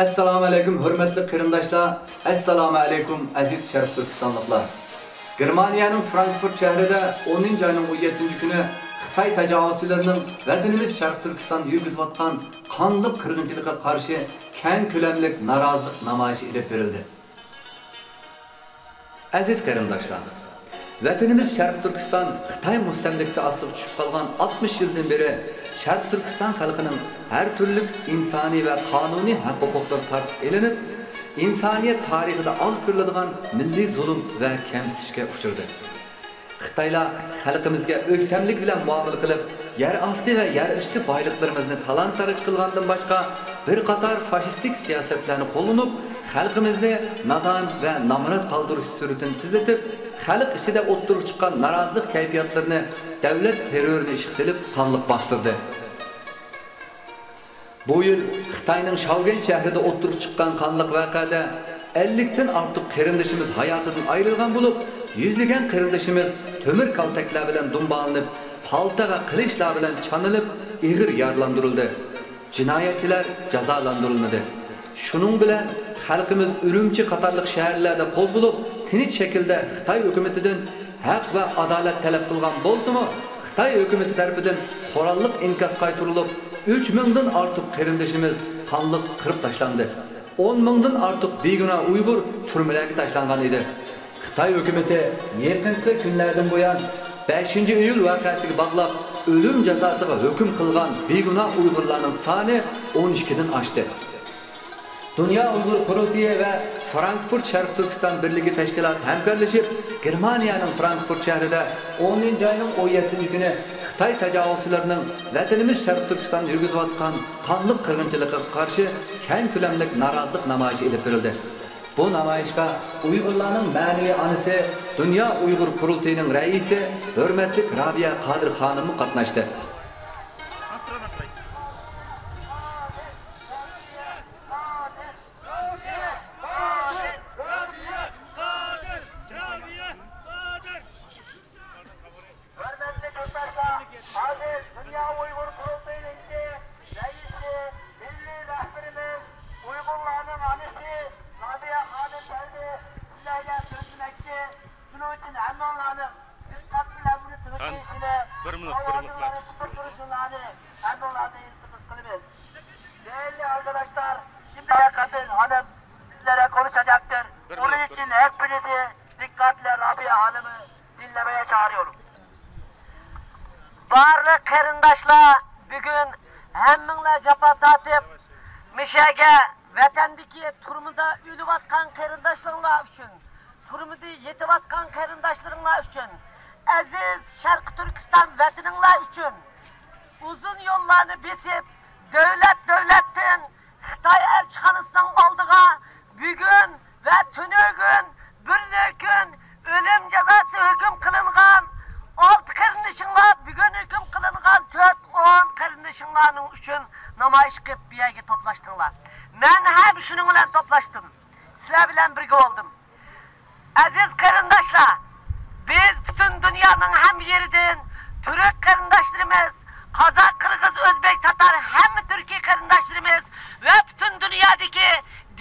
Assalomu alaykum hurmatli qarindoshlar. Assalomu alaykum aziz Sharq Turkistonliklar. Germaniyaning Frankfurt shahrida 10-oyning 17-kuni Xitoy tajovuzchilarining vatanimiz Sharq Turkistonda yurgizayotgan qonli qirg'inchilikka qarshi keng ko'lamli norozilik namoyishi olib berildi. Aziz qarindoshlar, vatanimiz Sharq Turkiston Xitoy mustamlikasi ostiga tushib qolgan 60 yildan beri Sharq Turkiston xalqining har turli insoniy va qonuniy haq-huquqlari tartib elinib, insoniyat tarixida oz ko'riladigan milliy zulm va kamsitishga uchradi. Xitoylar xalqimizga o'ktamlik bilan muomala qilib, yer osti va yer usti boyliklarimizni talon-taroj qilgandan boshqa bir qator fashistik siyosatlarni qo'llanib, xalqimizni nodon va nomrod qoldirish suratini tizlatib, xalq ichida o'ttirib chiqqan norozilik kayfiyatlarini davlat terrorini ishga solib qonliq bostirdi. Bu yil Xitoyning Shaogan shahrida o'ttirib chiqqan qonliq voqeada 50 dan ortiq qarindoshimiz hayotidan ayrilgan bo'lib, yuzlagan qarindoshimiz temir kaltaklar bilan dumbalanib, palta va qilichlar bilan chanilib, ig'ir yaralandirildi. Jinoyatchilar jazolantirilmadi. Shuning bilan xalqimiz Urumchi qatorliq shaharlarda qo'zg'alib, tinch shaklda Xitoy hukumatidan haq va adolat talab qilgan bo'lsa-mu, Xitoy hukumati tomonidan qurolliq inkos qaytarilib, 3000 dan ortiq qarindoshimiz qonliq qirib tashlandi. 10 mingdan ortiq begunoh Uyg'ur turmalarga tashlangan edi. Xitoy hukumati yaqinqi kunlardan buyon 5-iyul voqeasiga bog'lab o'lim jazosiga hukm qilgan begunoh Uyg'urlarning soni 12 dan oshdi. Dünya Uyghur Qurultiyi ve Frankfurt Sharq Turkiston birligi tashkiloti hamkorlashib, Germaniyaning Frankfurt shahrida 10-oyning 17-kuni Xitoy tajovuzchilarining vatanimiz Sharq Turkistonda yurgizayotgan qonli qirg'inchilikka qarshi keng ko'lamli norozilik namoyishi olib berildi. Bu namoyishga Uyg'urlarning ma'naviy onasi, Dünya Uyghur Qurultiyining raisi hurmatli Robiya Qodir xonim qatnashdi. Arkadaşlar, şimdi kadın hanım sizlere konuşacaktır. Bunun için hepinizi dikkatle Rabia Hanım'ı dinlemeye çağırıyorum. Barlı qarindoshlar, bugün hemminle japa tatip Mişege vatandagi turmida o'layotgan qarindoshlar uchun, turmida yetayotgan qarindoshlar uchun, aziz Sharq Turkiston vataninglar uchun uzun yo'llarni besib devlettin Xitoy elchixonasining oldiga bugun va tunugun bir kun o'lim jazosi hukm qilingan 6 qarindoshlar, bugun hukm qilingan 4-10 qarindoshlarning uchun namoyish qilib bu yerga to'plashdinglar. Men ham shuning bilan to'plashdim. Sizlar bilan birga bo'ldim. Aziz qarindoshlar, biz butun dunyoning ham yeridan turk qarindoshlarimiz, Qozoq, Qirg'iz, O'zbek, Tatar hamma Turkiy qarindoshlarimiz va butun dunyodagi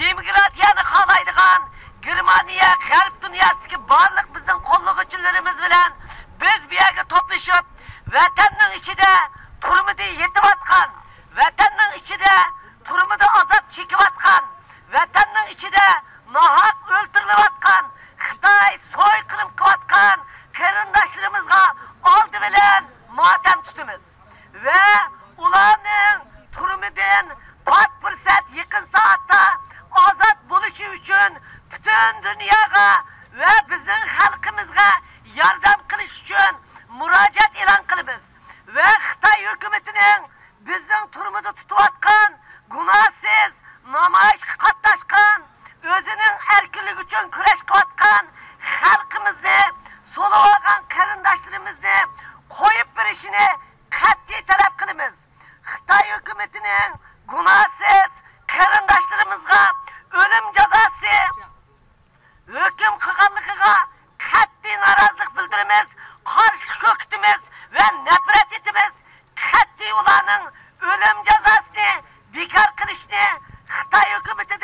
demokratiyani xohlaydigan Germaniya, G'arb dunyosidagi barliq bizning qo'llovchilarimiz bilan biz bu yerga to'plashib, vatanning ichida turmida yetayotgan, vatanning ichida turmida azob chekayotgan, vatanning ichida nohaq o'ldirilayotgan, Xitoy so'yqirib qilayotgan qarindoshlarimizga oldi bilan motam tutamiz. Ve ularning turmidan pat fursat yaqin soatda ozod bo'lishi uchun butun dunyoga ve bizning xalqimizga yordam qilish uchun murojaat e'lon qilamiz. Ve Xitoy hukumatining bizning turmida tutayotgan, gunohsiz namoyishga qatnashgan, o'zining erkinligi uchun kurash qilayotgan xalqimizni, so'lib qarindoshlarimizni qo'yib berishini qat'iy talab qilamiz. Xitoy hukumatining gunohsiz qarindoshlarimizga o'lim jazosi hukm qilganligiga qat'iy norozilik bildiramiz, qarshi ko'kitimiz va nafrat etimiz. Qat'iy ularning o'lim jazosini bekor qilishni Xitoy hukumati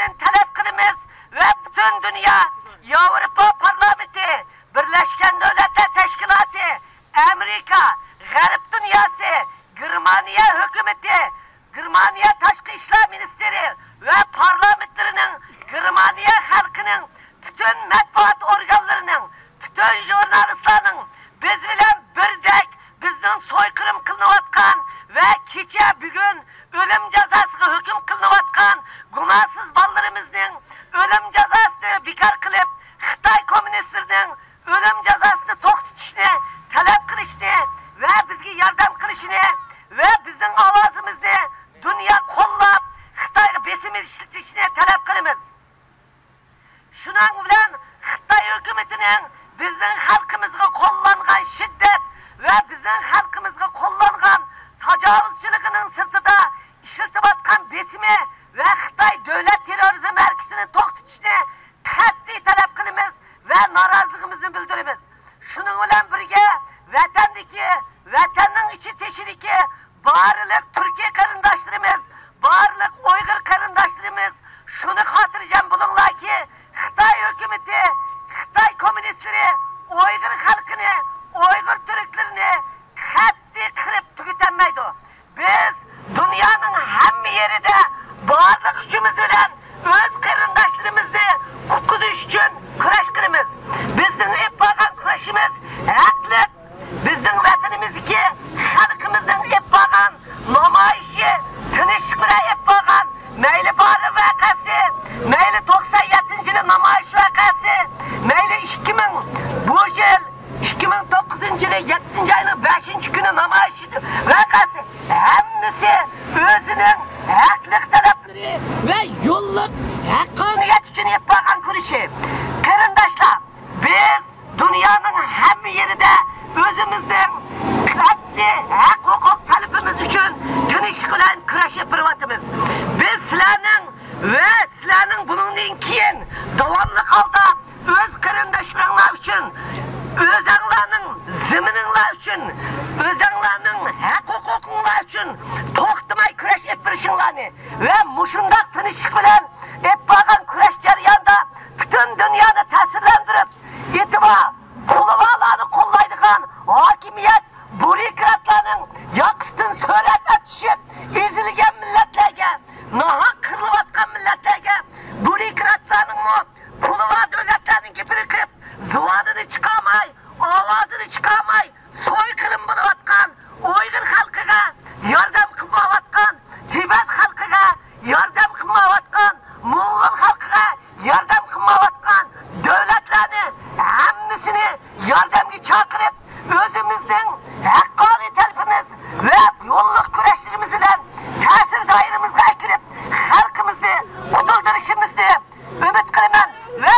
Türkiye'nin bütün matbuat organlarının, bütün jurnalistlerin biz bilen birdek bizden soykırım kılınıvatkan ve kecha bugün ölüm cezasına hüküm kılınıvatkan gumansız ballarımızın ölüm cezasını bekar kılıp Xitay komünistlerinin ölüm cezasını to'xtatishni talep qilishni ve bizga yordam qilishini ve bizning ovozimizni dünya qo'llab Xitoyga besim ishlatishni talep qilamiz. Shuning bilan Xitoy hukumatining bizning xalqimizga qo'llangan shiddat ve bizning xalqimizga qo'llangan tajovuzchiligining sirtida ishlatayotgan besimi ve Xitoy davlat terrorizm harakatini to'xtatishni qat'iy talab qilamiz ve noroziligimizni bildiramiz. Shuning bilan birga vatanning ichi teshidagi barliq Turkiya qarindoshlarimiz, barliq Uyg'ur qarindoshlarimiz shuni xotirjam bo'linglarki, Xitoy hukumati, Xitoy kommunistlari Uyg'ur xalqini, Uyg'ur turklarini qat'iy qilib tugatanmaydi. Biz dunyoning hamma yerida barliq kuchimiz bilan o'z qarindoshlarimizni qutqizish uchun kurash qilamiz. Bizning ep bo'lgan kurashimiz haqli. Bizning vatanimizdagi xalqimizning ep bo'lgan namoyishi tinchlik bilan ep bo'lgan mayli bari vaqasi, mayli 97-yil namoyish vaqasi, mayli 2009-yil 7-oyning 5-kuni namoyish vaqasi, hammasi o'zining haqliq talablari ve yo'lliq haqqoniyat uchun ep bo'lgan kurashi. Qarindoshlar, biz dunyoning hamma yerida o'zimizning qat'iy haq-huquq talabimiz uchun tinchlik bilan kurashib boryapmiz. Biz sizlarning bundan keyin davomli holda o'z qarindoshlaringiz uchun, o'zinglarning zamininglar uchun, o'zinglarning haq-huquqinglar uchun to'xtamay kurash ep berishinglarni ve mushundaq tinchlik bilan ep bo'lgan kurash jarayonida butun dunyoni ta'sirlantirib, e'tibor qo'llarni qo'llaydigan hokimiyat burokratlarning yoqisidan so'rab o'tishib, ezilgan millatlarga, nohaq qirilayotgan millatlarga burokratlarning qo'llar davlatlarning gapirib, zuvonini chiqarmay, ovozini chiqarmay, so'yqirim bo'layotgan Uyg'ur xalqiga yordam qilmayotgan, Tibet xalqiga yordam qilmayotgan, Mo'g'ul xalqiga yordam qilmayotgan davlatlarni hammasini yordamga chaqirib, o'zimizning haqqoniy talabimiz ve yo'lliq kurashlarimiz bilan ta'sir doiramizga kirib, xalqimizni qutuldirishimizni umid qilaman ve